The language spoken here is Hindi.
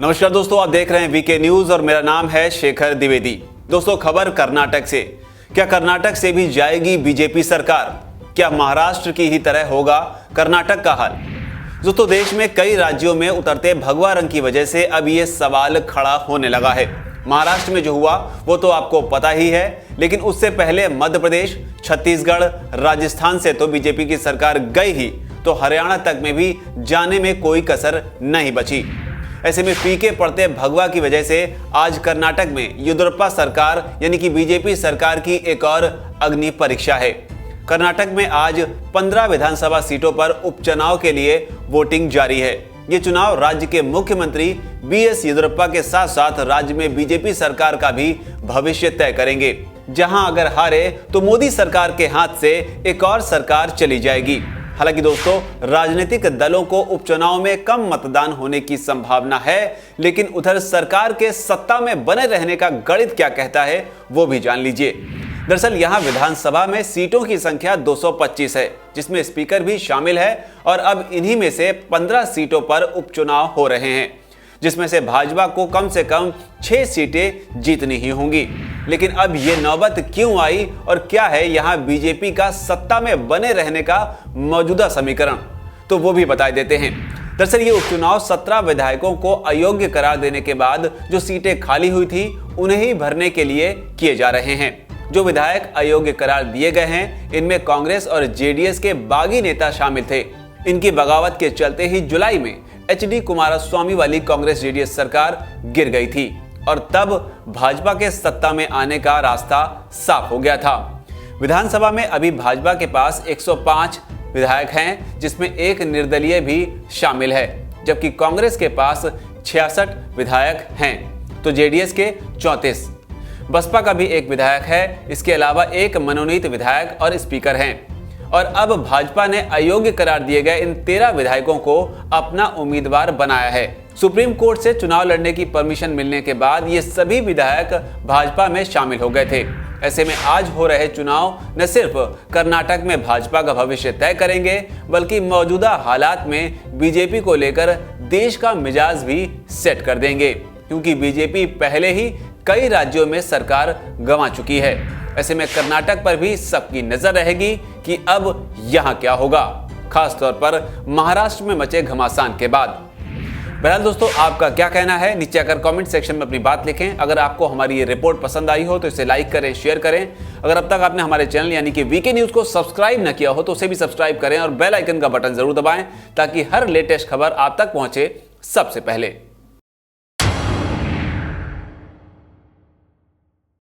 नमस्कार दोस्तों, आप देख रहे हैं वीके न्यूज और मेरा नाम है शेखर द्विवेदी। दोस्तों, खबर कर्नाटक से। क्या कर्नाटक से भी जाएगी बीजेपी सरकार? क्या महाराष्ट्र की ही तरह होगा कर्नाटक का हाल? दोस्तों, देश में कई राज्यों में उतरते भगवा रंग की वजह से अब ये सवाल खड़ा होने लगा है। महाराष्ट्र में जो हुआ वो तो आपको पता ही है, लेकिन उससे पहले मध्य प्रदेश, छत्तीसगढ़, राजस्थान से तो बीजेपी की सरकार गई ही, तो हरियाणा तक में भी जाने में कोई कसर नहीं बची। ऐसे में फीके पड़ते भगवा की वजह से आज कर्नाटक में येदियुरप्पा सरकार यानी कि बीजेपी सरकार की एक और अग्नि परीक्षा है। कर्नाटक में आज 15 विधानसभा सीटों पर उपचुनाव के लिए वोटिंग जारी है। ये चुनाव राज्य के मुख्यमंत्री बीएस येदियुरप्पा के साथ साथ राज्य में बीजेपी सरकार का भी भविष्य तय करेंगे। जहां अगर हारे तो मोदी सरकार के हाथ से एक और सरकार चली जाएगी। हालांकि दोस्तों, राजनीतिक दलों को उपचुनाव में कम मतदान होने की संभावना है, लेकिन उधर सरकार के सत्ता में बने रहने का गणित क्या कहता है वो भी जान लीजिए। दरअसल यहां विधानसभा में सीटों की संख्या 225 है, जिसमें स्पीकर भी शामिल है और अब इन्हीं में से 15 सीटों पर उपचुनाव हो रहे हैं, जिसमें से भाजपा को कम से कम 6 सीटें जीतनी ही होंगी। लेकिन अब ये नौबत क्यों आई और क्या है यहाँ बीजेपी का सत्ता में बने रहने का मौजूदा समीकरण, तो वो भी बता देते हैं। दरअसल ये उपचुनाव 17 विधायकों को अयोग्य करार देने के बाद जो सीटें खाली हुई थी उन्हें ही भरने के लिए किए जा रहे हैं। जो विधायक अयोग्य करार दिए गए हैं, इनमें कांग्रेस और जेडीएस के बागी नेता शामिल थे। इनकी बगावत के चलते ही जुलाई में एचडी कुमारस्वामी वाली कांग्रेस जेडीएस सरकार गिर गई थी और तब भाजपा के सत्ता में आने का रास्ता साफ हो गया था। विधानसभा में अभी भाजपा के पास 105 विधायक हैं, जिसमें एक निर्दलीय भी शामिल है, जबकि कांग्रेस के पास 66 विधायक हैं, तो जेडीएस के 34। बसपा का भी एक विधायक है। इसके अलावा एक मनोनीत विधायक और स्पीकर हैं। और अब भाजपा ने अयोग्य करार दिए गए इन 13 विधायकों को अपना उम्मीदवार बनाया है। सुप्रीम कोर्ट से चुनाव लड़ने की परमिशन मिलने के बाद ये सभी विधायक भाजपा में शामिल हो गए थे। ऐसे में आज हो रहे चुनाव न सिर्फ कर्नाटक में भाजपा का भविष्य तय करेंगे, बल्कि मौजूदा हालात में बीजेपी को लेकर देश का मिजाज भी सेट कर देंगे, क्योंकि बीजेपी पहले ही कई राज्यों में सरकार गंवा चुकी है। ऐसे में कर्नाटक पर भी सबकी नजर रहेगी कि अब यहां क्या होगा, खास तौर पर महाराष्ट्र में मचे घमासान के बाद। बहरहाल दोस्तों, आपका क्या कहना है नीचे आकर कमेंट सेक्शन में अपनी बात लिखें। अगर आपको हमारी ये रिपोर्ट पसंद आई हो तो इसे लाइक करें, शेयर करें। अगर अब तक आपने हमारे चैनल यानी कि वीके न्यूज को सब्सक्राइब न किया हो तो उसे भी सब्सक्राइब करें और बेल आइकन का बटन जरूर दबाएं, ताकि हर लेटेस्ट खबर आप तक पहुंचे सबसे पहले।